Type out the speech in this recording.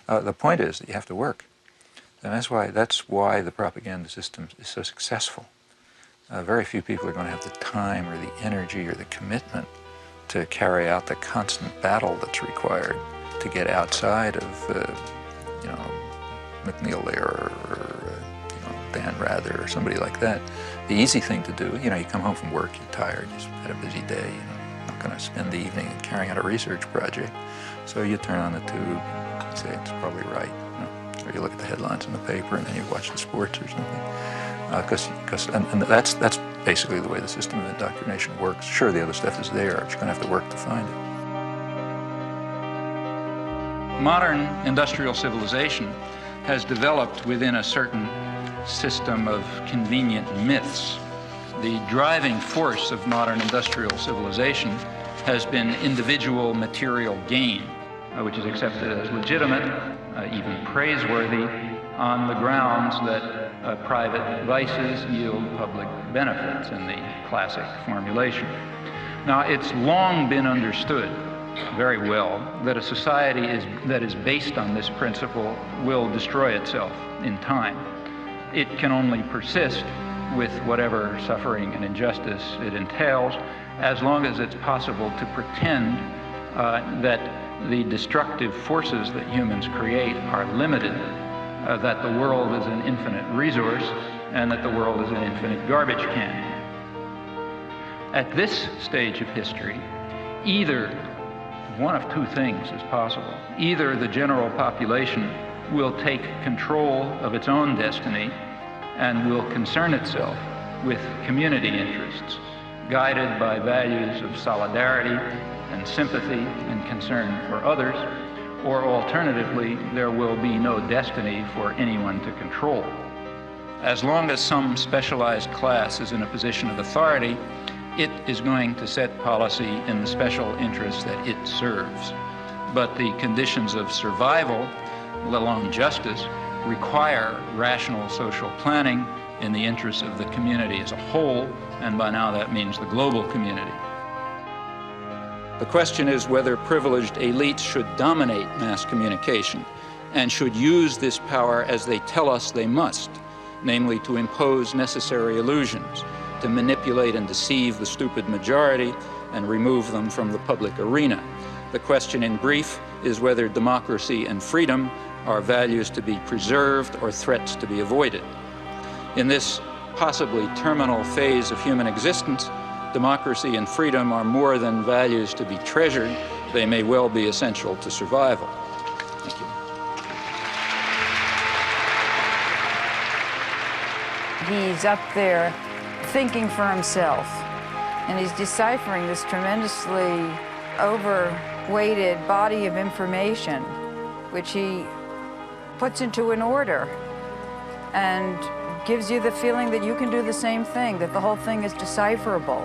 The point is that you have to work. And that's why the propaganda system is so successful. Very few people are going to have the time or the energy or the commitment to carry out the constant battle that's required to get outside of, McNeil Lehrer or Dan Rather or somebody like that. The easy thing to do, you come home from work, you're tired, you've had a busy day, not going to spend the evening carrying out a research project. So you turn on the tube, you say it's probably right, or you look at the headlines in the paper and then you watch the sports or something. And that's basically the way the system of indoctrination works. Sure, the other stuff is there, but you're going to have to work to find it. Modern industrial civilization has developed within a certain system of convenient myths. The driving force of modern industrial civilization has been individual material gain, which is accepted as legitimate, even praiseworthy, on the grounds that private vices yield public benefits in the classic formulation. Now, it's long been understood very well that a society that is based on this principle will destroy itself in time. It can only persist with whatever suffering and injustice it entails, as long as it's possible to pretend that the destructive forces that humans create are limited, that the world is an infinite resource, and that the world is an infinite garbage can. At this stage of history, either one of two things is possible. Either the general population will take control of its own destiny and will concern itself with community interests, guided by values of solidarity and sympathy and concern for others, or alternatively, there will be no destiny for anyone to control. As long as some specialized class is in a position of authority, it is going to set policy in the special interests that it serves. But the conditions of survival, let alone justice, require rational social planning in the interests of the community as a whole, and by now that means the global community. The question is whether privileged elites should dominate mass communication and should use this power as they tell us they must, namely to impose necessary illusions, to manipulate and deceive the stupid majority and remove them from the public arena. The question in brief is whether democracy and freedom are values to be preserved or threats to be avoided. In this possibly terminal phase of human existence, democracy and freedom are more than values to be treasured. They may well be essential to survival. Thank you. He's up there thinking for himself, and he's deciphering this tremendously overweighted body of information, which he puts into an order and gives you the feeling that you can do the same thing, that the whole thing is decipherable.